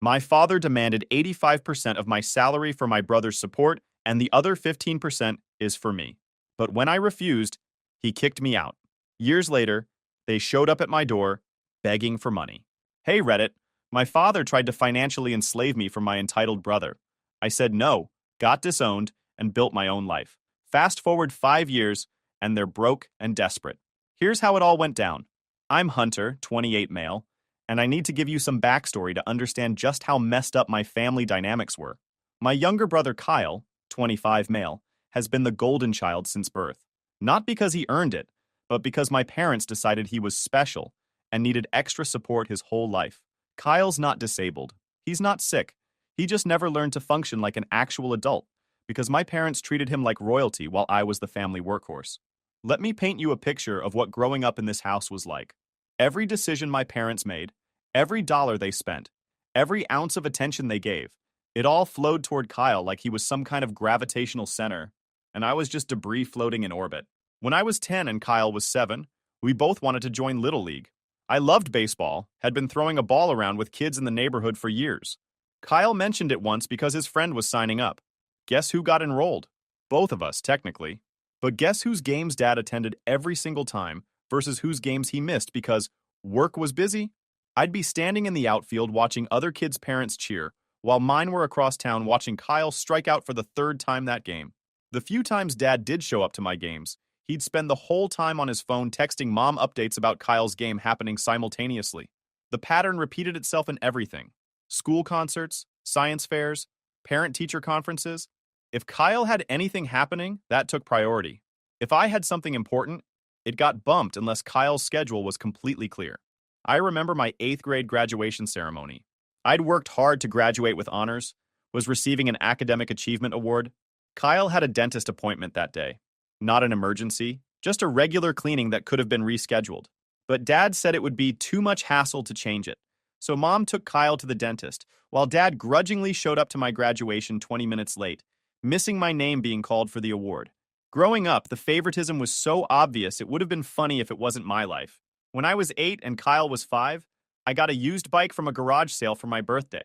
My father demanded 85% of my salary for my brother's support, and the other 15% is for me. But when I refused, he kicked me out. Years later, they showed up at my door, begging for money. Hey, Reddit, my father tried to financially enslave me for my entitled brother. I said no, got disowned, and built my own life. Fast forward 5 years, and they're broke and desperate. Here's how it all went down. I'm Hunter, 28 male, and I need to give you some backstory to understand just how messed up my family dynamics were. My younger brother Kyle, 25 male, has been the golden child since birth. Not because he earned it, but because my parents decided he was special and needed extra support his whole life. Kyle's not disabled. He's not sick. He just never learned to function like an actual adult because my parents treated him like royalty while I was the family workhorse. Let me paint you a picture of what growing up in this house was like. Every decision my parents made, every dollar they spent, every ounce of attention they gave, it all flowed toward Kyle like he was some kind of gravitational center, and I was just debris floating in orbit. When I was 10 and Kyle was 7, we both wanted to join Little League. I loved baseball, had been throwing a ball around with kids in the neighborhood for years. Kyle mentioned it once because his friend was signing up. Guess who got enrolled? Both of us, technically. But guess whose games Dad attended every single time versus whose games he missed because work was busy? I'd be standing in the outfield watching other kids' parents cheer, while mine were across town watching Kyle strike out for the third time that game. The few times Dad did show up to my games, he'd spend the whole time on his phone texting Mom updates about Kyle's game happening simultaneously. The pattern repeated itself in everything. School concerts, science fairs, parent-teacher conferences. If Kyle had anything happening, that took priority. If I had something important, it got bumped unless Kyle's schedule was completely clear. I remember my 8th grade graduation ceremony. I'd worked hard to graduate with honors, was receiving an academic achievement award. Kyle had a dentist appointment that day. Not an emergency, just a regular cleaning that could have been rescheduled. But Dad said it would be too much hassle to change it. So Mom took Kyle to the dentist, while Dad grudgingly showed up to my graduation 20 minutes late, missing my name being called for the award. Growing up, the favoritism was so obvious it would have been funny if it wasn't my life. When I was 8 and Kyle was 5, I got a used bike from a garage sale for my birthday.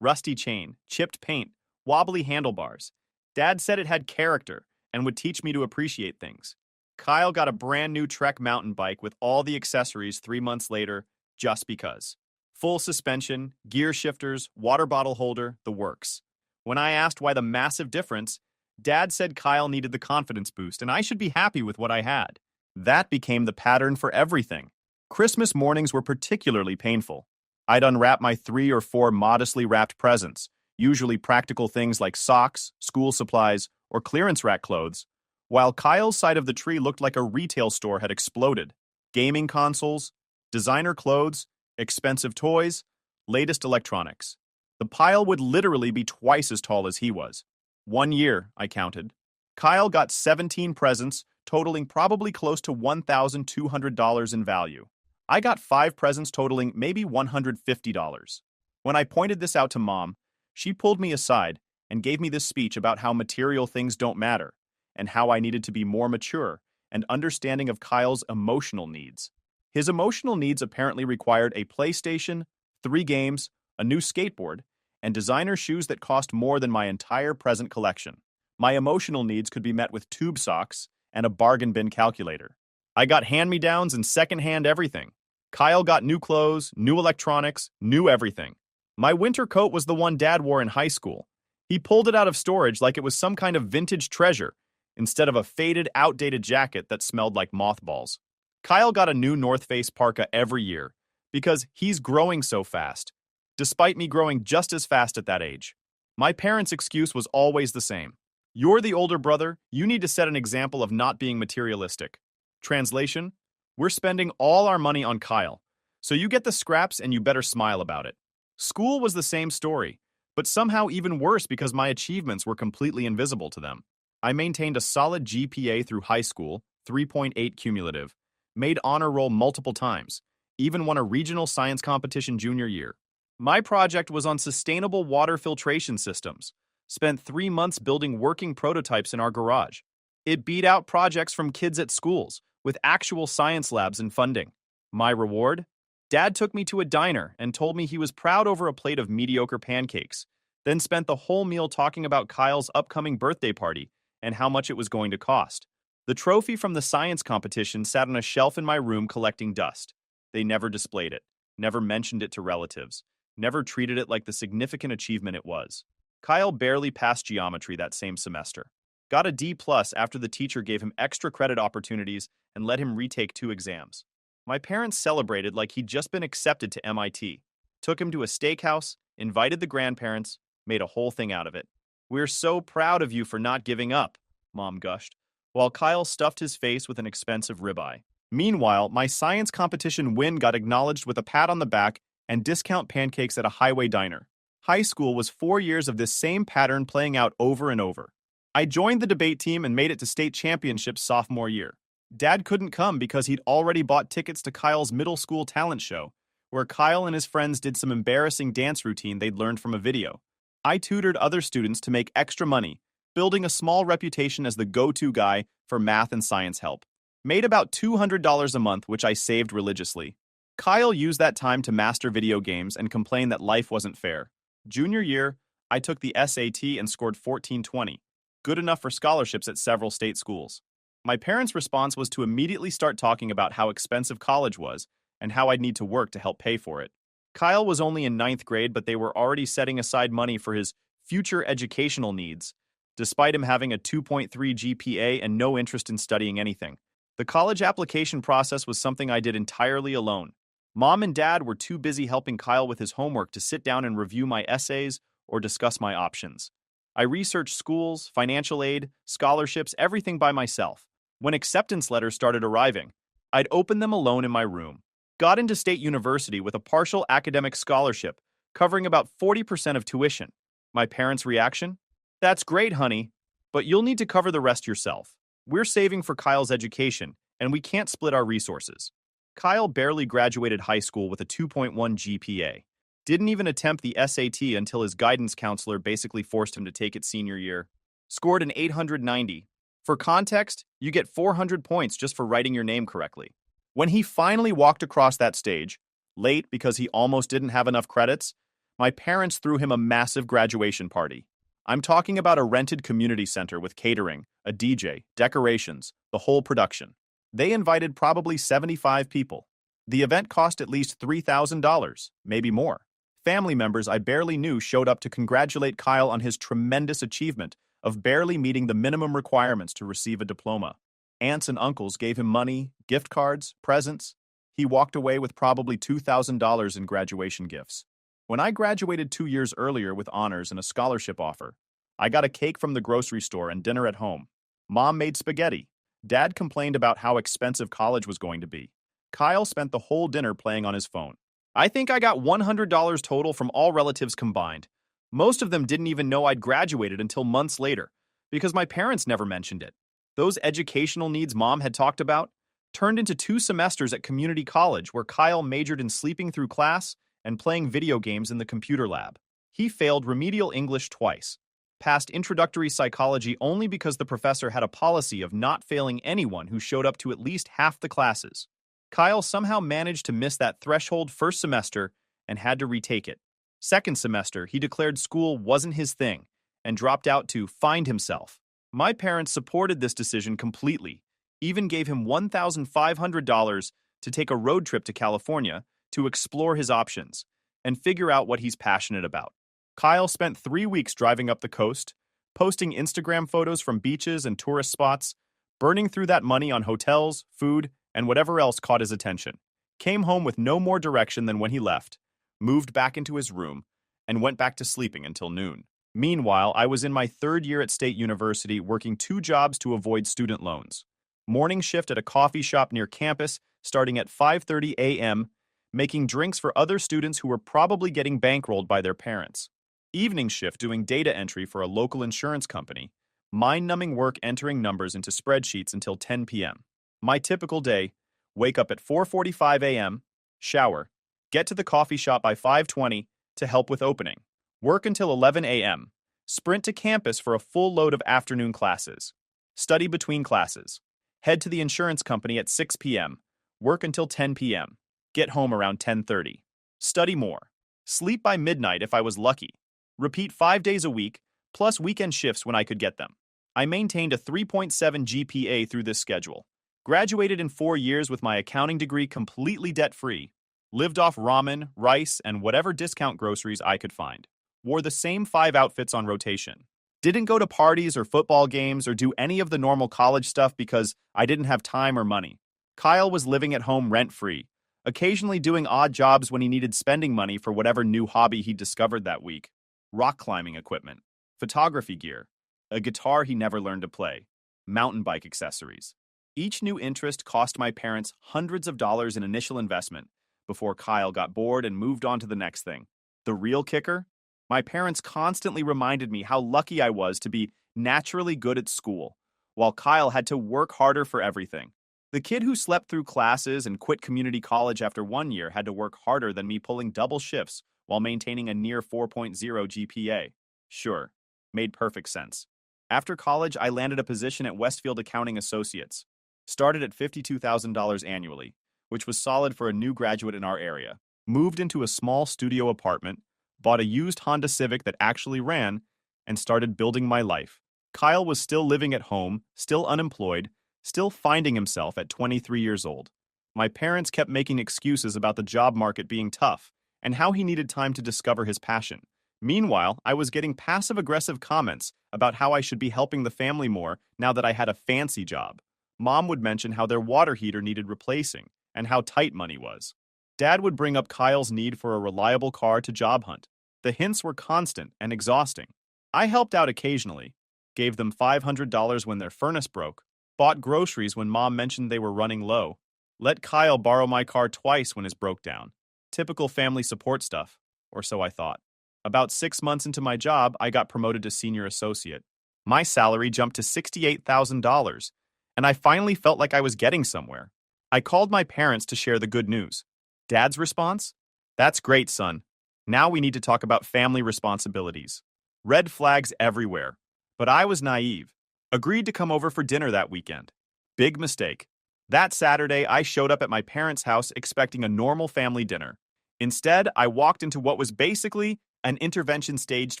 Rusty chain, chipped paint, wobbly handlebars. Dad said it had character and would teach me to appreciate things. Kyle got a brand new Trek mountain bike with all the accessories 3 months later, just because. Full suspension, gear shifters, water bottle holder, the works. When I asked why the massive difference, Dad said Kyle needed the confidence boost and I should be happy with what I had. That became the pattern for everything. Christmas mornings were particularly painful. I'd unwrap my 3 or 4 modestly wrapped presents, usually practical things like socks, school supplies, or clearance rack clothes, while Kyle's side of the tree looked like a retail store had exploded. Gaming consoles, designer clothes, expensive toys, latest electronics. The pile would literally be twice as tall as he was. 1 year, I counted. Kyle got 17 presents, totaling probably close to $1,200 in value. I got 5 presents totaling maybe $150. When I pointed this out to Mom, she pulled me aside and gave me this speech about how material things don't matter, and how I needed to be more mature and understanding of Kyle's emotional needs. His emotional needs apparently required a PlayStation, 3 games, a new skateboard, and designer shoes that cost more than my entire present collection. My emotional needs could be met with tube socks and a bargain bin calculator. I got hand-me-downs and second-hand everything. Kyle got new clothes, new electronics, new everything. My winter coat was the one Dad wore in high school. He pulled it out of storage like it was some kind of vintage treasure, instead of a faded, outdated jacket that smelled like mothballs. Kyle got a new North Face parka every year, because he's growing so fast, despite me growing just as fast at that age. My parents' excuse was always the same. You're the older brother, you need to set an example of not being materialistic. Translation: we're spending all our money on Kyle, so you get the scraps and you better smile about it. School was the same story, but somehow even worse because my achievements were completely invisible to them. I maintained a solid GPA through high school, 3.8 cumulative, made honor roll multiple times, even won a regional science competition junior year. My project was on sustainable water filtration systems, spent 3 months building working prototypes in our garage. It beat out projects from kids at schools, with actual science labs and funding. My reward? Dad took me to a diner and told me he was proud over a plate of mediocre pancakes, then spent the whole meal talking about Kyle's upcoming birthday party and how much it was going to cost. The trophy from the science competition sat on a shelf in my room collecting dust. They never displayed it, never mentioned it to relatives, never treated it like the significant achievement it was. Kyle barely passed geometry that same semester. Got a D plus after the teacher gave him extra credit opportunities and let him retake 2 exams. My parents celebrated like he'd just been accepted to MIT, took him to a steakhouse, invited the grandparents, made a whole thing out of it. "We're so proud of you for not giving up," Mom gushed, while Kyle stuffed his face with an expensive ribeye. Meanwhile, my science competition win got acknowledged with a pat on the back and discount pancakes at a highway diner. High school was 4 years of this same pattern playing out over and over. I joined the debate team and made it to state championships sophomore year. Dad couldn't come because he'd already bought tickets to Kyle's middle school talent show, where Kyle and his friends did some embarrassing dance routine they'd learned from a video. I tutored other students to make extra money, building a small reputation as the go-to guy for math and science help. Made about $200 a month, which I saved religiously. Kyle used that time to master video games and complain that life wasn't fair. Junior year, I took the SAT and scored 1420, good enough for scholarships at several state schools. My parents' response was to immediately start talking about how expensive college was and how I'd need to work to help pay for it. Kyle was only in 9th grade, but they were already setting aside money for his future educational needs, despite him having a 2.3 GPA and no interest in studying anything. The college application process was something I did entirely alone. Mom and Dad were too busy helping Kyle with his homework to sit down and review my essays or discuss my options. I researched schools, financial aid, scholarships, everything by myself. When acceptance letters started arriving, I'd open them alone in my room. Got into State University with a partial academic scholarship, covering about 40% of tuition. My parents' reaction? "That's great, honey, but you'll need to cover the rest yourself. We're saving for Kyle's education, and we can't split our resources." Kyle barely graduated high school with a 2.1 GPA. Didn't even attempt the SAT until his guidance counselor basically forced him to take it senior year. Scored an 890. For context, you get 400 points just for writing your name correctly. When he finally walked across that stage, late because he almost didn't have enough credits, my parents threw him a massive graduation party. I'm talking about a rented community center with catering, a DJ, decorations, the whole production. They invited probably 75 people. The event cost at least $3,000, maybe more. Family members I barely knew showed up to congratulate Kyle on his tremendous achievement of barely meeting the minimum requirements to receive a diploma. Aunts and uncles gave him money, gift cards, presents. He walked away with probably $2,000 in graduation gifts. When I graduated 2 years earlier with honors and a scholarship offer, I got a cake from the grocery store and dinner at home. Mom made spaghetti. Dad complained about how expensive college was going to be. Kyle spent the whole dinner playing on his phone. I think I got $100 total from all relatives combined. Most of them didn't even know I'd graduated until months later, because my parents never mentioned it. Those educational needs Mom had talked about turned into 2 semesters at community college where Kyle majored in sleeping through class and playing video games in the computer lab. He failed remedial English twice, passed introductory psychology only because the professor had a policy of not failing anyone who showed up to at least half the classes. Kyle somehow managed to miss that threshold first semester and had to retake it. Second semester, he declared school wasn't his thing and dropped out to find himself. My parents supported this decision completely, even gave him $1,500 to take a road trip to California to explore his options and figure out what he's passionate about. Kyle spent 3 weeks driving up the coast, posting Instagram photos from beaches and tourist spots, burning through that money on hotels, food, and whatever else caught his attention. Came home with no more direction than when he left, moved back into his room, and went back to sleeping until noon. Meanwhile, I was in my 3rd year at State University working 2 jobs to avoid student loans. Morning shift at a coffee shop near campus, starting at 5:30 a.m., making drinks for other students who were probably getting bankrolled by their parents. Evening shift doing data entry for a local insurance company. Mind-numbing work entering numbers into spreadsheets until 10 p.m. My typical day: wake up at 4:45 a.m., shower, get to the coffee shop by 5:20 to help with opening, work until 11 a.m., sprint to campus for a full load of afternoon classes, study between classes, head to the insurance company at 6 p.m., work until 10 p.m., Get home around 10:30. Study more. Sleep by midnight if I was lucky. Repeat 5 days a week, plus weekend shifts when I could get them. I maintained a 3.7 GPA through this schedule. Graduated in 4 years with my accounting degree completely debt-free. Lived off ramen, rice, and whatever discount groceries I could find. Wore the same 5 outfits on rotation. Didn't go to parties or football games or do any of the normal college stuff because I didn't have time or money. Kyle was living at home rent-free, occasionally doing odd jobs when he needed spending money for whatever new hobby he discovered that week. Rock climbing equipment, photography gear, a guitar he never learned to play, mountain bike accessories. Each new interest cost my parents hundreds of dollars in initial investment before Kyle got bored and moved on to the next thing. The real kicker? My parents constantly reminded me how lucky I was to be naturally good at school, while Kyle had to work harder for everything. The kid who slept through classes and quit community college after 1 year had to work harder than me pulling double shifts while maintaining a near 4.0 GPA. Sure, made perfect sense. After college, I landed a position at Westfield Accounting Associates. Started at $52,000 annually, which was solid for a new graduate in our area. Moved into a small studio apartment, bought a used Honda Civic that actually ran, and started building my life. Kyle was still living at home, still unemployed, still finding himself at 23 years old. My parents kept making excuses about the job market being tough and how he needed time to discover his passion. Meanwhile, I was getting passive-aggressive comments about how I should be helping the family more now that I had a fancy job. Mom would mention how their water heater needed replacing and how tight money was. Dad would bring up Kyle's need for a reliable car to job hunt. The hints were constant and exhausting. I helped out occasionally, gave them $500 when their furnace broke, bought groceries when Mom mentioned they were running low, let Kyle borrow my car twice when his broke down. Typical family support stuff, or so I thought. About 6 months into my job, I got promoted to senior associate. My salary jumped to $68,000, and I finally felt like I was getting somewhere. I called my parents to share the good news. Dad's response? That's great, son. Now we need to talk about family responsibilities. Red flags everywhere. But I was naive. Agreed to come over for dinner that weekend. Big mistake. That Saturday, I showed up at my parents' house expecting a normal family dinner. Instead, I walked into what was basically an intervention staged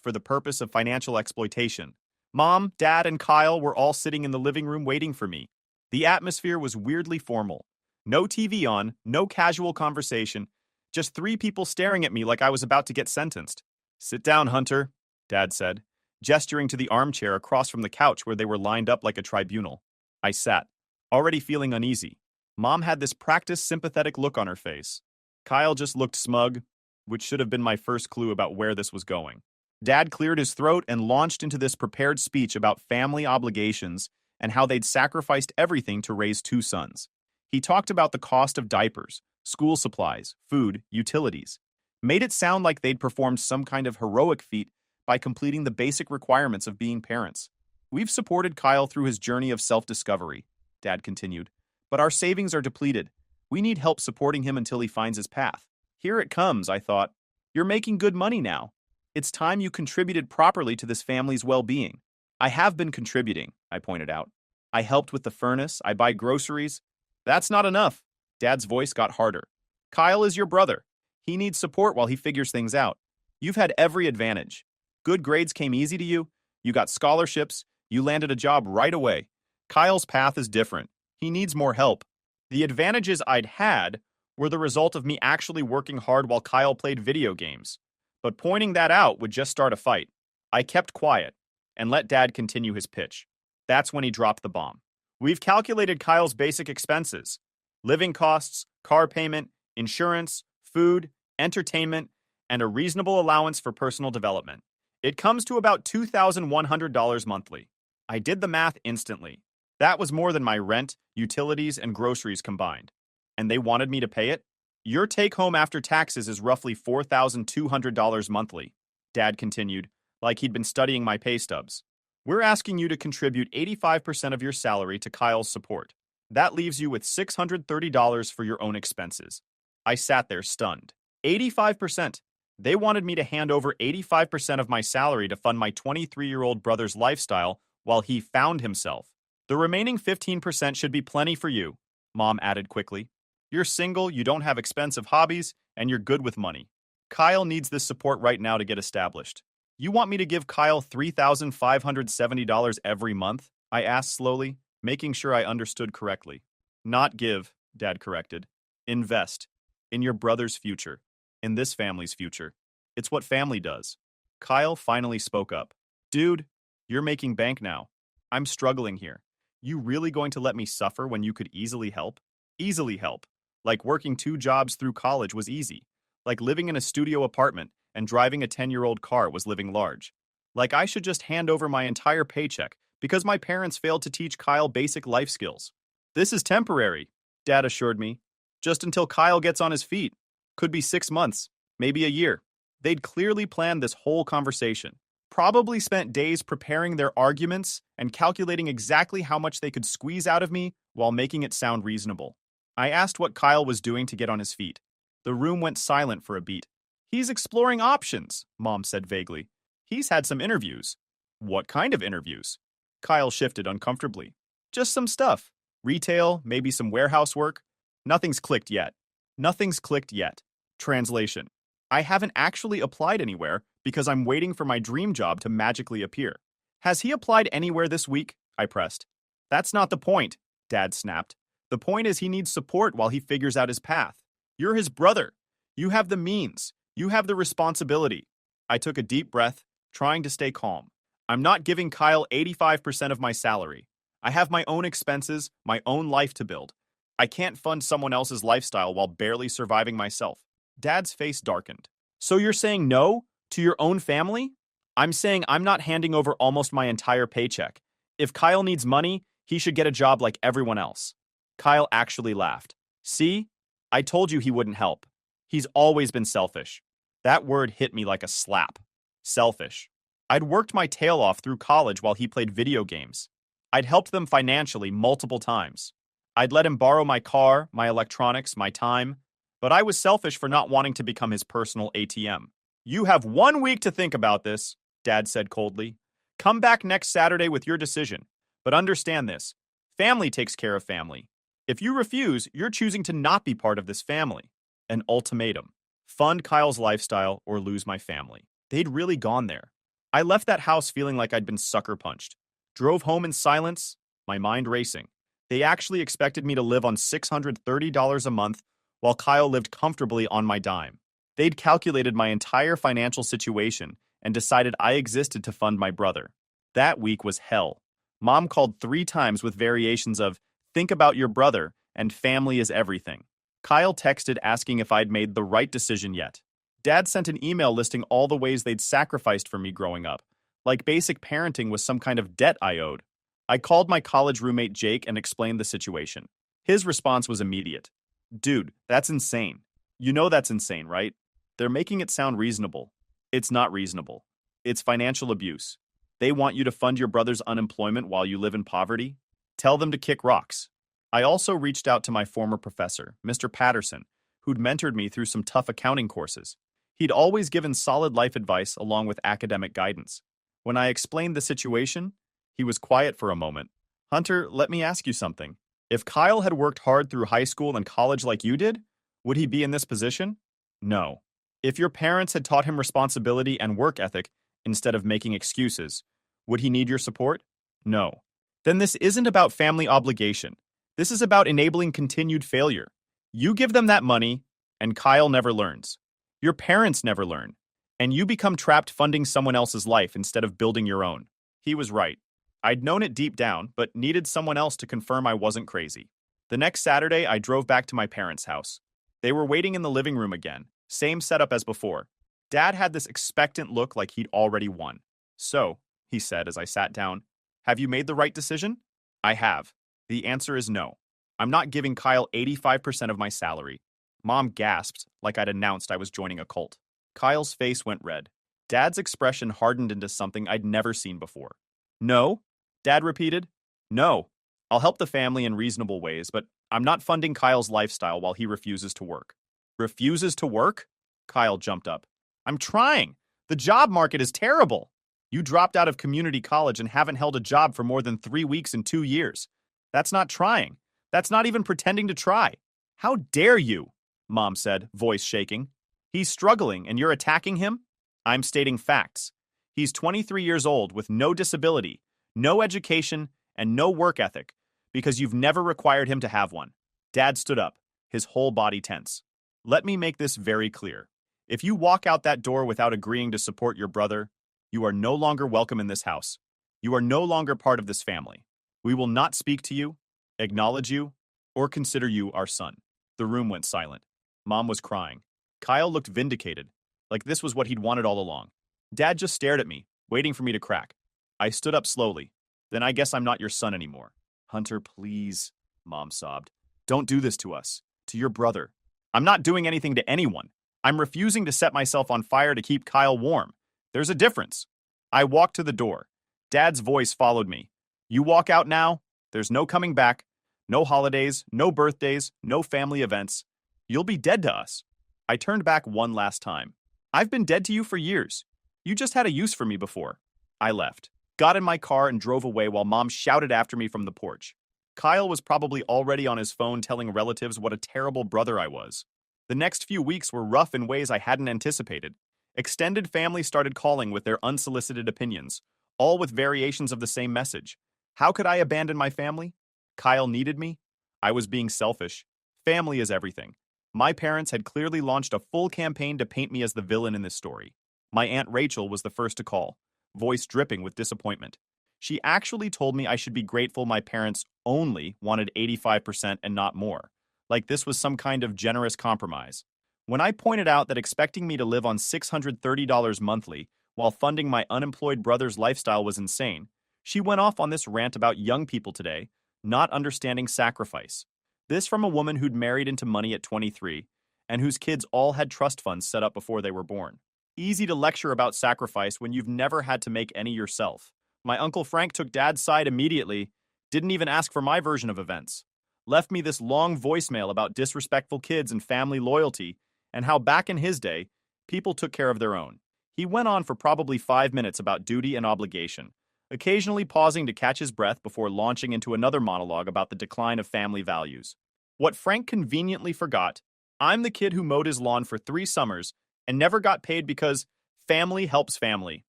for the purpose of financial exploitation. Mom, Dad, and Kyle were all sitting in the living room waiting for me. The atmosphere was weirdly formal. No TV on, no casual conversation, just 3 people staring at me like I was about to get sentenced. Sit down, Hunter, Dad said, gesturing to the armchair across from the couch where they were lined up like a tribunal. I sat, already feeling uneasy. Mom had this practiced sympathetic look on her face. Kyle just looked smug, which should have been my first clue about where this was going. Dad cleared his throat and launched into this prepared speech about family obligations and how they'd sacrificed everything to raise 2 sons. He talked about the cost of diapers, school supplies, food, utilities. Made it sound like they'd performed some kind of heroic feat by completing the basic requirements of being parents. We've supported Kyle through his journey of self-discovery, Dad continued, but our savings are depleted. We need help supporting him until he finds his path. Here it comes, I thought. You're making good money now. It's time you contributed properly to this family's well-being. I have been contributing, I pointed out. I helped with the furnace, I buy groceries. That's not enough. Dad's voice got harder. Kyle is your brother. He needs support while he figures things out. You've had every advantage. Good grades came easy to you. You got scholarships. You landed a job right away. Kyle's path is different. He needs more help. The advantages I'd had were the result of me actually working hard while Kyle played video games. But pointing that out would just start a fight. I kept quiet and let Dad continue his pitch. That's when he dropped the bomb. We've calculated Kyle's basic expenses: living costs, car payment, insurance, food, entertainment, and a reasonable allowance for personal development. It comes to about $2,100 monthly. I did the math instantly. That was more than my rent, utilities, and groceries combined. And they wanted me to pay it? Your take-home after taxes is roughly $4,200 monthly, Dad continued, like he'd been studying my pay stubs. We're asking you to contribute 85% of your salary to Kyle's support. That leaves you with $630 for your own expenses. I sat there stunned. 85%. They wanted me to hand over 85% of my salary to fund my 23-year-old brother's lifestyle while he found himself. The remaining 15% should be plenty for you, Mom added quickly. You're single, you don't have expensive hobbies, and you're good with money. Kyle needs this support right now to get established. You want me to give Kyle $3,570 every month? I asked slowly, making sure I understood correctly. Not give, Dad corrected. Invest. In your brother's future. In this family's future. It's what family does. Kyle finally spoke up. Dude, you're making bank now. I'm struggling here. You really going to let me suffer when you could easily help? Easily help. Like working 2 jobs through college was easy. Like living in a studio apartment and driving a 10-year-old car was living large. Like I should just hand over my entire paycheck because my parents failed to teach Kyle basic life skills. This is temporary, Dad assured me. Just until Kyle gets on his feet. Could be 6 months, maybe a year. They'd clearly planned this whole conversation. Probably spent days preparing their arguments and calculating exactly how much they could squeeze out of me while making it sound reasonable. I asked what Kyle was doing to get on his feet. The room went silent for a beat. He's exploring options, Mom said vaguely. He's had some interviews. What kind of interviews? Kyle shifted uncomfortably. Just some stuff. Retail, maybe some warehouse work. Nothing's clicked yet. Nothing's clicked yet. Translation. I haven't actually applied anywhere because I'm waiting for my dream job to magically appear. Has he applied anywhere this week? I pressed. That's not the point, Dad snapped. The point is he needs support while he figures out his path. You're his brother. You have the means. You have the responsibility. I took a deep breath, trying to stay calm. I'm not giving Kyle 85% of my salary. I have my own expenses, my own life to build. I can't fund someone else's lifestyle while barely surviving myself. Dad's face darkened. So you're saying no to your own family? I'm saying I'm not handing over almost my entire paycheck. If Kyle needs money, he should get a job like everyone else. Kyle actually laughed. See? I told you he wouldn't help. He's always been selfish. That word hit me like a slap. Selfish. I'd worked my tail off through college while he played video games. I'd helped them financially multiple times. I'd let him borrow my car, my electronics, my time, but I was selfish for not wanting to become his personal ATM. You have 1 week to think about this, Dad said coldly. Come back next Saturday with your decision. But understand this. Family takes care of family. If you refuse, you're choosing to not be part of this family. An ultimatum. Fund Kyle's lifestyle or lose my family. They'd really gone there. I left that house feeling like I'd been sucker punched. Drove home in silence, my mind racing. They actually expected me to live on $630 a month while Kyle lived comfortably on my dime. They'd calculated my entire financial situation and decided I existed to fund my brother. That week was hell. Mom called 3 times with variations of, think about your brother, and family is everything. Kyle texted asking if I'd made the right decision yet. Dad sent an email listing all the ways they'd sacrificed for me growing up, like basic parenting was some kind of debt I owed. I called my college roommate Jake and explained the situation. His response was immediate. Dude, that's insane. You know that's insane, right? They're making it sound reasonable. It's not reasonable. It's financial abuse. They want you to fund your brother's unemployment while you live in poverty? Tell them to kick rocks. I also reached out to my former professor, Mr. Patterson, who'd mentored me through some tough accounting courses. He'd always given solid life advice along with academic guidance. When I explained the situation, he was quiet for a moment. Hunter, let me ask you something. If Kyle had worked hard through high school and college like you did, would he be in this position? No. If your parents had taught him responsibility and work ethic instead of making excuses, would he need your support? No. Then this isn't about family obligation. This is about enabling continued failure. You give them that money, and Kyle never learns. Your parents never learn, and you become trapped funding someone else's life instead of building your own. He was right. I'd known it deep down, but needed someone else to confirm I wasn't crazy. The next Saturday, I drove back to my parents' house. They were waiting in the living room again, same setup as before. Dad had this expectant look like he'd already won. So, he said as I sat down, have you made the right decision? I have. The answer is no. I'm not giving Kyle 85% of my salary. Mom gasped like I'd announced I was joining a cult. Kyle's face went red. Dad's expression hardened into something I'd never seen before. No? Dad repeated. No. I'll help the family in reasonable ways, but I'm not funding Kyle's lifestyle while he refuses to work. Refuses to work? Kyle jumped up. I'm trying. The job market is terrible. You dropped out of community college and haven't held a job for more than 3 weeks in 2 years. That's not trying. That's not even pretending to try. How dare you? Mom said, voice shaking. He's struggling and you're attacking him? I'm stating facts. He's 23 years old with no disability, no education, and no work ethic because you've never required him to have one. Dad stood up, his whole body tense. Let me make this very clear. If you walk out that door without agreeing to support your brother, you are no longer welcome in this house. You are no longer part of this family. We will not speak to you, acknowledge you, or consider you our son. The room went silent. Mom was crying. Kyle looked vindicated, like this was what he'd wanted all along. Dad just stared at me, waiting for me to crack. I stood up slowly. Then I guess I'm not your son anymore. Hunter, please, Mom sobbed. Don't do this to us, to your brother. I'm not doing anything to anyone. I'm refusing to set myself on fire to keep Kyle warm. There's a difference. I walked to the door. Dad's voice followed me. You walk out now, there's no coming back. No holidays, no birthdays, no family events. You'll be dead to us. I turned back one last time. I've been dead to you for years. You just had a use for me before. I left, got in my car and drove away while Mom shouted after me from the porch. Kyle was probably already on his phone telling relatives what a terrible brother I was. The next few weeks were rough in ways I hadn't anticipated. Extended family started calling with their unsolicited opinions, all with variations of the same message. How could I abandon my family? Kyle needed me. I was being selfish. Family is everything. My parents had clearly launched a full campaign to paint me as the villain in this story. My Aunt Rachel was the first to call, voice dripping with disappointment. She actually told me I should be grateful my parents only wanted 85% and not more, like this was some kind of generous compromise. When I pointed out that expecting me to live on $630 monthly while funding my unemployed brother's lifestyle was insane, she went off on this rant about young people today not understanding sacrifice. This from a woman who'd married into money at 23 and whose kids all had trust funds set up before they were born. Easy to lecture about sacrifice when you've never had to make any yourself. My Uncle Frank took Dad's side immediately, didn't even ask for my version of events. Left me this long voicemail about disrespectful kids and family loyalty and how back in his day, people took care of their own. He went on for probably 5 minutes about duty and obligation, occasionally pausing to catch his breath before launching into another monologue about the decline of family values. What Frank conveniently forgot, I'm the kid who mowed his lawn for 3 summers and never got paid because family helps family.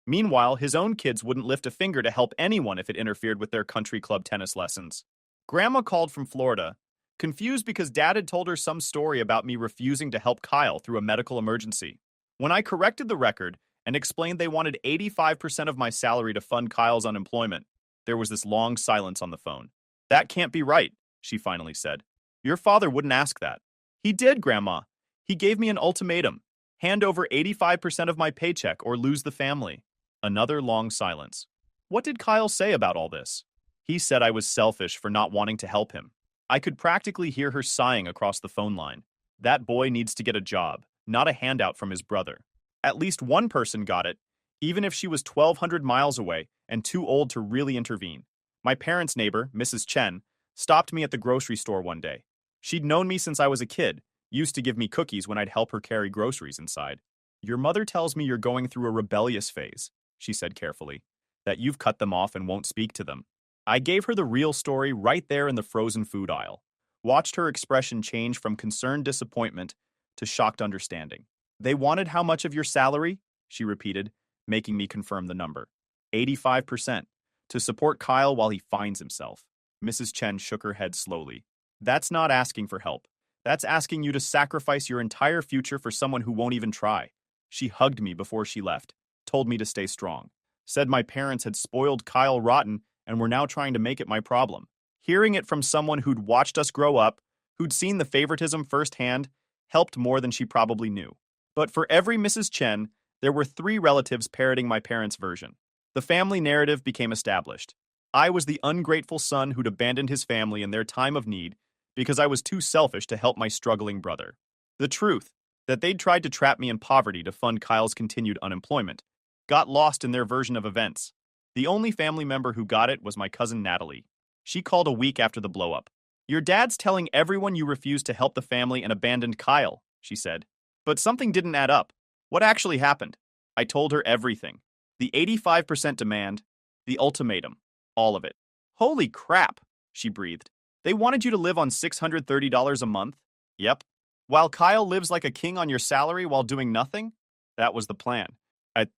Meanwhile, his own kids wouldn't lift a finger to help anyone if it interfered with their country club tennis lessons. Grandma called from Florida, confused because Dad had told her some story about me refusing to help Kyle through a medical emergency. When I corrected the record and explained they wanted 85% of my salary to fund Kyle's unemployment, there was this long silence on the phone. That can't be right, she finally said. Your father wouldn't ask that. He did, Grandma. He gave me an ultimatum. Hand over 85% of my paycheck or lose the family. Another long silence. What did Kyle say about all this? He said I was selfish for not wanting to help him. I could practically hear her sighing across the phone line. That boy needs to get a job, not a handout from his brother. At least one person got it, even if she was 1,200 miles away and too old to really intervene. My parents' neighbor, Mrs. Chen, stopped me at the grocery store one day. She'd known me since I was a kid, used to give me cookies when I'd help her carry groceries inside. Your mother tells me you're going through a rebellious phase, she said carefully, that you've cut them off and won't speak to them. I gave her the real story right there in the frozen food aisle, watched her expression change from concerned disappointment to shocked understanding. They wanted how much of your salary? She repeated, making me confirm the number. 85%, to support Kyle while he finds himself. Mrs. Chen shook her head slowly. That's not asking for help. That's asking you to sacrifice your entire future for someone who won't even try. She hugged me before she left, told me to stay strong, said my parents had spoiled Kyle rotten and were now trying to make it my problem. Hearing it from someone who'd watched us grow up, who'd seen the favoritism firsthand, helped more than she probably knew. But for every Mrs. Chen, there were 3 relatives parroting my parents' version. The family narrative became established. I was the ungrateful son who'd abandoned his family in their time of need because I was too selfish to help my struggling brother. The truth, that they'd tried to trap me in poverty to fund Kyle's continued unemployment, got lost in their version of events. The only family member who got it was my cousin Natalie. She called a week after the blow-up. Your dad's telling everyone you refused to help the family and abandoned Kyle, she said. But something didn't add up. What actually happened? I told her everything. The 85% demand, the ultimatum, all of it. Holy crap, she breathed. They wanted you to live on $630 a month? Yep. While Kyle lives like a king on your salary while doing nothing? That was the plan.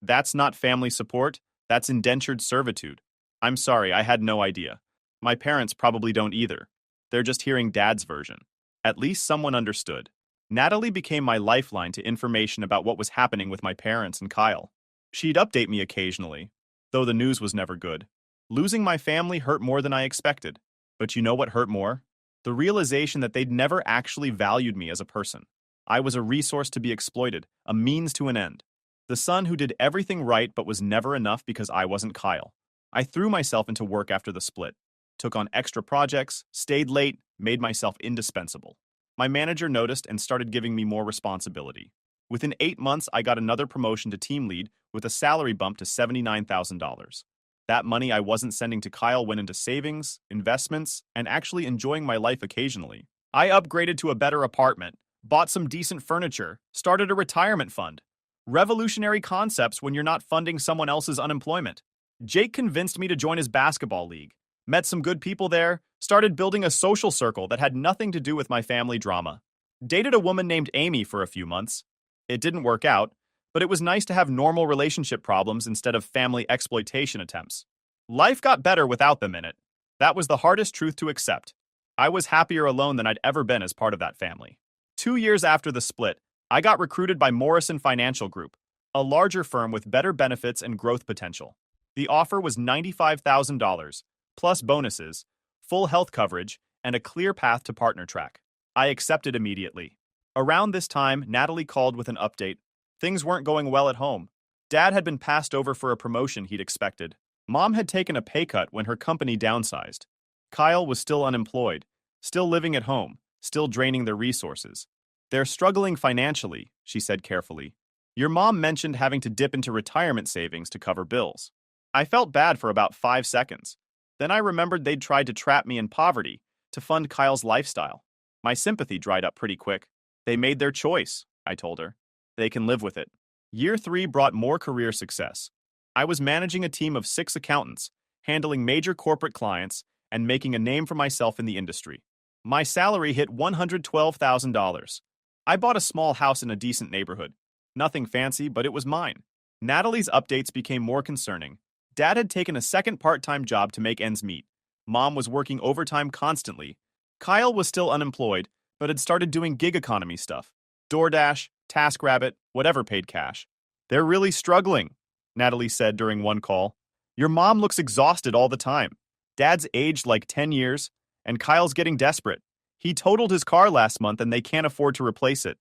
That's not family support. That's indentured servitude. I'm sorry, I had no idea. My parents probably don't either. They're just hearing Dad's version. At least someone understood. Natalie became my lifeline to information about what was happening with my parents and Kyle. She'd update me occasionally, though the news was never good. Losing my family hurt more than I expected. But you know what hurt more? The realization that they'd never actually valued me as a person. I was a resource to be exploited, a means to an end. The son who did everything right but was never enough because I wasn't Kyle. I threw myself into work after the split, took on extra projects, stayed late, made myself indispensable. My manager noticed and started giving me more responsibility. Within 8 months, I got another promotion to team lead with a salary bump to $79,000. That money I wasn't sending to Kyle went into savings, investments, and actually enjoying my life occasionally. I upgraded to a better apartment, bought some decent furniture, started a retirement fund. Revolutionary concepts when you're not funding someone else's unemployment. Jake convinced me to join his basketball league. Met some good people there, started building a social circle that had nothing to do with my family drama. Dated a woman named Amy for a few months. It didn't work out, but it was nice to have normal relationship problems instead of family exploitation attempts. Life got better without them in it. That was the hardest truth to accept. I was happier alone than I'd ever been as part of that family. 2 years after the split, I got recruited by Morrison Financial Group, a larger firm with better benefits and growth potential. The offer was $95,000, plus bonuses, full health coverage, and a clear path to partner track. I accepted immediately. Around this time, Natalie called with an update. Things weren't going well at home. Dad had been passed over for a promotion he'd expected. Mom had taken a pay cut when her company downsized. Kyle was still unemployed, still living at home, still draining their resources. They're struggling financially, she said carefully. Your mom mentioned having to dip into retirement savings to cover bills. I felt bad for about 5 seconds. Then I remembered they'd tried to trap me in poverty to fund Kyle's lifestyle. My sympathy dried up pretty quick. They made their choice, I told her. They can live with it. Year 3 brought more career success. I was managing a team of 6 accountants, handling major corporate clients, and making a name for myself in the industry. My salary hit $112,000. I bought a small house in a decent neighborhood. Nothing fancy, but it was mine. Natalie's updates became more concerning. Dad had taken a second part-time job to make ends meet. Mom was working overtime constantly. Kyle was still unemployed, but had started doing gig economy stuff. DoorDash, TaskRabbit, whatever paid cash. They're really struggling, Natalie said during one call. Your mom looks exhausted all the time. Dad's aged like 10 years, and Kyle's getting desperate. He totaled his car last month and they can't afford to replace it.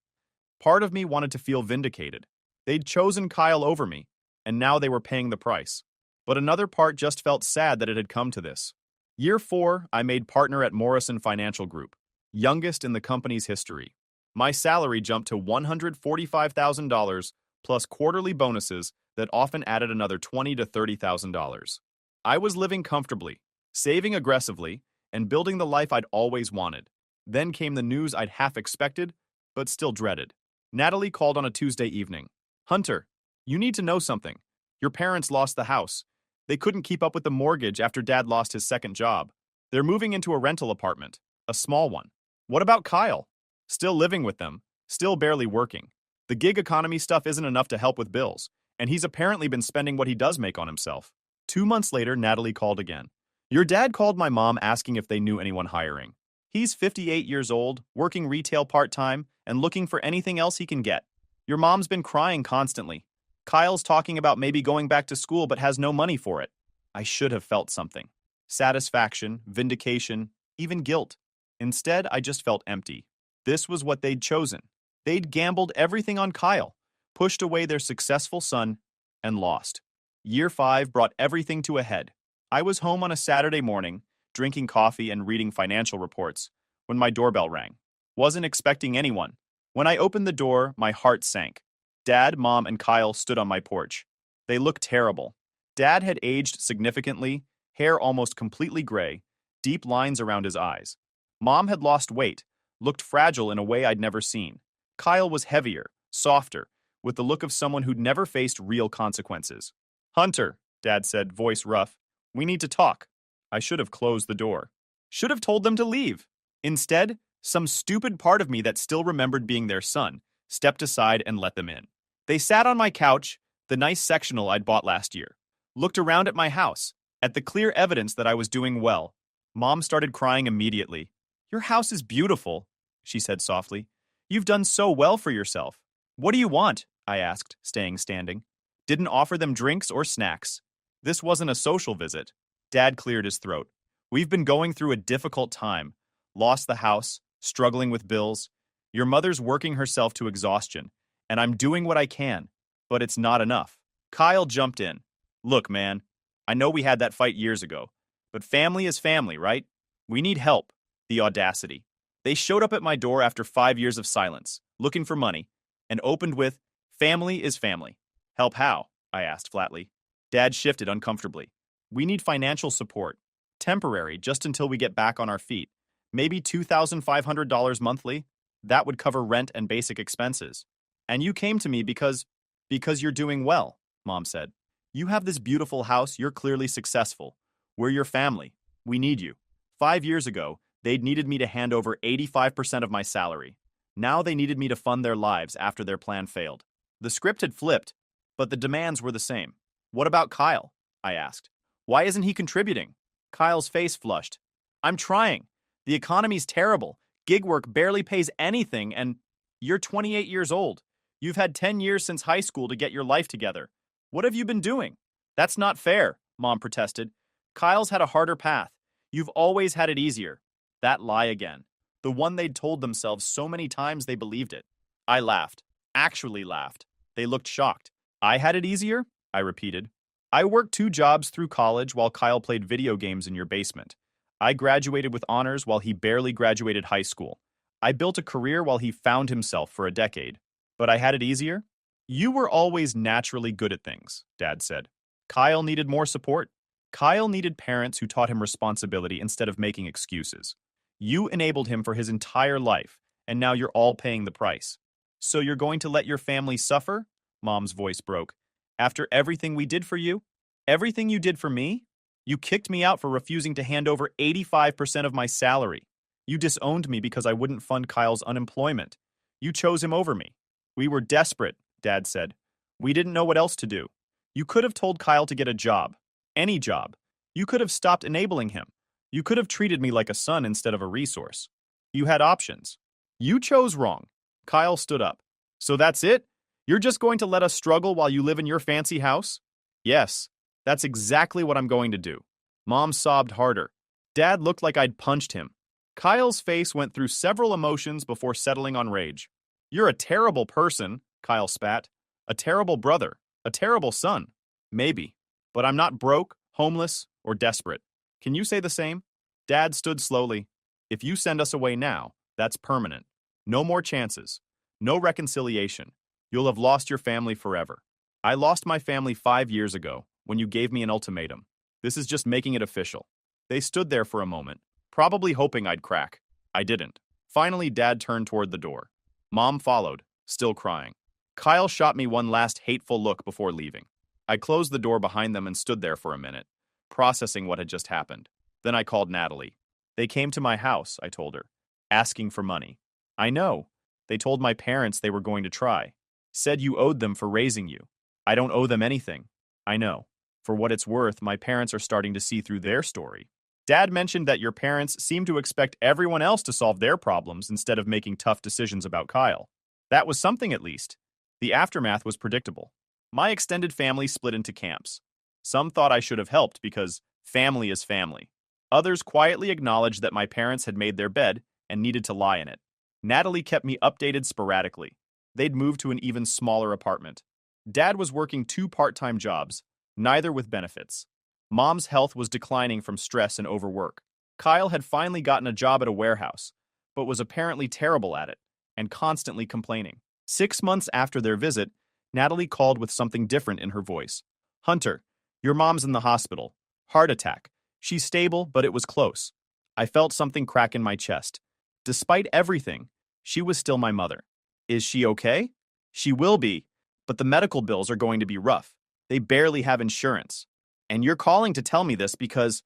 Part of me wanted to feel vindicated. They'd chosen Kyle over me, and now they were paying the price. But another part just felt sad that it had come to this. Year 4, I made partner at Morrison Financial Group, youngest in the company's history. My salary jumped to $145,000 plus quarterly bonuses that often added another $20,000 to $30,000. I was living comfortably, saving aggressively, and building the life I'd always wanted. Then came the news I'd half expected, but still dreaded. Natalie called on a Tuesday evening. Hunter, you need to know something. Your parents lost the house. They couldn't keep up with the mortgage after Dad lost his second job. They're moving into a rental apartment, a small one. What about Kyle? Still living with them, still barely working. The gig economy stuff isn't enough to help with bills, and he's apparently been spending what he does make on himself. 2 months later, Natalie called again. Your dad called my mom asking if they knew anyone hiring. He's 58 years old, working retail part-time, and looking for anything else he can get. Your mom's been crying constantly. Kyle's talking about maybe going back to school but has no money for it. I should have felt something. Satisfaction, vindication, even guilt. Instead, I just felt empty. This was what they'd chosen. They'd gambled everything on Kyle, pushed away their successful son, and lost. Year 5 brought everything to a head. I was home on a Saturday morning, drinking coffee and reading financial reports, when my doorbell rang. Wasn't expecting anyone. When I opened the door, my heart sank. Dad, Mom, and Kyle stood on my porch. They looked terrible. Dad had aged significantly, hair almost completely gray, deep lines around his eyes. Mom had lost weight, looked fragile in a way I'd never seen. Kyle was heavier, softer, with the look of someone who'd never faced real consequences. Hunter, Dad said, voice rough, we need to talk. I should have closed the door. Should have told them to leave. Instead, Some stupid part of me that still remembered being their son stepped aside and let them in. They sat on my couch, the nice sectional I'd bought last year, looked around at my house, at the clear evidence that I was doing well. Mom started crying immediately. "Your house is beautiful," she said softly. "You've done so well for yourself." "What do you want?" I asked, staying standing. Didn't offer them drinks or snacks. This wasn't a social visit. Dad cleared his throat. "We've been going through a difficult time. Lost the house, struggling with bills. Your mother's working herself to exhaustion, and I'm doing what I can, but it's not enough." Kyle jumped in. "Look, man, I know we had that fight years ago, but family is family, right? We need help." The audacity. They showed up at my door after 5 years of silence, looking for money, and opened with, "Family is family." "Help how?" I asked flatly. Dad shifted uncomfortably. "We need financial support. Temporary, just until we get back on our feet. Maybe $2,500 monthly. That would cover rent and basic expenses. And you came to me because you're doing well," Mom said. "You have this beautiful house, you're clearly successful. We're your family. We need you." 5 years ago, they'd needed me to hand over 85% of my salary. Now they needed me to fund their lives after their plan failed. The script had flipped, but the demands were the same. "What about Kyle?" I asked. "Why isn't he contributing?" Kyle's face flushed. "I'm trying. The economy's terrible. Gig work barely pays anything, and you're 28 years old. You've had 10 years since high school to get your life together. What have you been doing?" "That's not fair," Mom protested. "Kyle's had a harder path. You've always had it easier." That lie again. The one they'd told themselves so many times they believed it. I laughed. Actually laughed. They looked shocked. "I had it easier?" I repeated. "I worked 2 jobs through college while Kyle played video games in your basement. I graduated with honors while he barely graduated high school. I built a career while he found himself for a decade. But I had it easier?" "You were always naturally good at things," Dad said. "Kyle needed more support. Kyle needed parents who taught him responsibility instead of making excuses. You enabled him for his entire life, and now you're all paying the price. So you're going to let your family suffer?" Mom's voice broke. "After everything we did for you? Everything you did for me? You kicked me out for refusing to hand over 85% of my salary. You disowned me because I wouldn't fund Kyle's unemployment. You chose him over me." "We were desperate," Dad said. "We didn't know what else to do. You could have told Kyle to get a job. Any job. You could have stopped enabling him. You could have treated me like a son instead of a resource. You had options. You chose wrong." Kyle stood up. "So that's it? You're just going to let us struggle while you live in your fancy house?" "Yes, that's exactly what I'm going to do." Mom sobbed harder. Dad looked like I'd punched him. Kyle's face went through several emotions before settling on rage. "You're a terrible person," Kyle spat. "A terrible brother. A terrible son. Maybe. But I'm not broke, homeless, or desperate. Can you say the same?" Dad stood slowly. "If you send us away now, that's permanent. No more chances. No reconciliation. You'll have lost your family forever. I lost my family 5 years ago, when you gave me an ultimatum. This is just making it official." They stood there for a moment, probably hoping I'd crack. I didn't. Finally, Dad turned toward the door. Mom followed, still crying. Kyle shot me one last hateful look before leaving. I closed the door behind them and stood there for a minute, processing what had just happened. Then I called Natalie. "They came to my house," I told her, "asking for money." "I know. They told my parents they were going to try. Said you owed them for raising you." "I don't owe them anything." "I know. For what it's worth, my parents are starting to see through their story. Dad mentioned that your parents seem to expect everyone else to solve their problems instead of making tough decisions about Kyle. That was something, at least. The aftermath was predictable. My extended family split into camps. Some thought I should have helped because family is family. Others quietly acknowledged that my parents had made their bed and needed to lie in it. Natalie kept me updated sporadically. They'd moved to an even smaller apartment. Dad was working 2 part-time jobs, neither with benefits. Mom's health was declining from stress and overwork. Kyle had finally gotten a job at a warehouse, but was apparently terrible at it and constantly complaining. 6 months after their visit, Natalie called with something different in her voice. "Hunter, your mom's in the hospital. Heart attack. She's stable, but it was close." I felt something crack in my chest. Despite everything, she was still my mother. "Is she okay?" "She will be, but the medical bills are going to be rough. They barely have insurance. And you're calling to tell me this because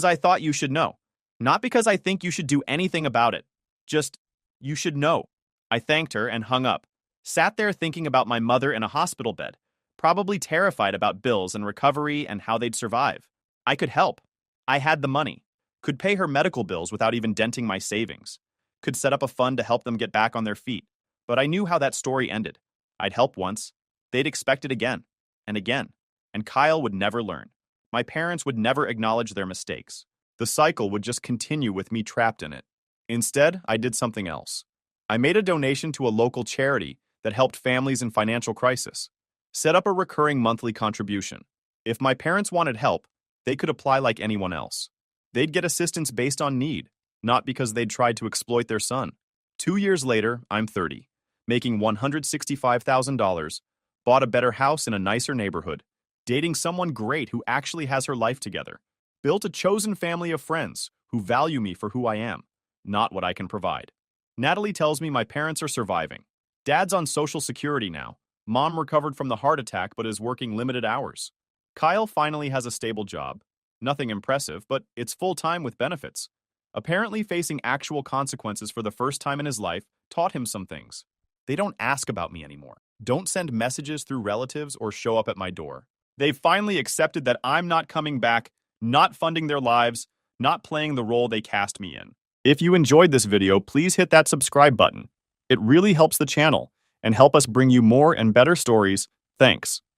I thought you should know. Not because I think you should do anything about it." Just, you should know. I thanked her and hung up. Sat there thinking about my mother in a hospital bed, probably terrified about bills and recovery and how they'd survive. I could help. I had the money. Could pay her medical bills without even denting my savings. Could set up a fund to help them get back on their feet. But I knew how that story ended. I'd help once. They'd expect it again and again. And Kyle would never learn. My parents would never acknowledge their mistakes. The cycle would just continue with me trapped in it. Instead, I did something else. I made a donation to a local charity that helped families in financial crisis. Set up a recurring monthly contribution. If my parents wanted help, they could apply like anyone else. They'd get assistance based on need, not because they'd tried to exploit their son. 2 years later, I'm 30, making $165,000, bought a better house in a nicer neighborhood, dating someone great who actually has her life together, built a chosen family of friends who value me for who I am, not what I can provide. Natalie tells me my parents are surviving. Dad's on Social Security now. Mom recovered from the heart attack but is working limited hours. Kyle finally has a stable job. Nothing impressive, but it's full-time with benefits. Apparently facing actual consequences for the first time in his life taught him some things. They don't ask about me anymore. Don't send messages through relatives or show up at my door. They've finally accepted that I'm not coming back, not funding their lives, not playing the role they cast me in. If you enjoyed this video, please hit that subscribe button. It really helps the channel and help us bring you more and better stories. Thanks.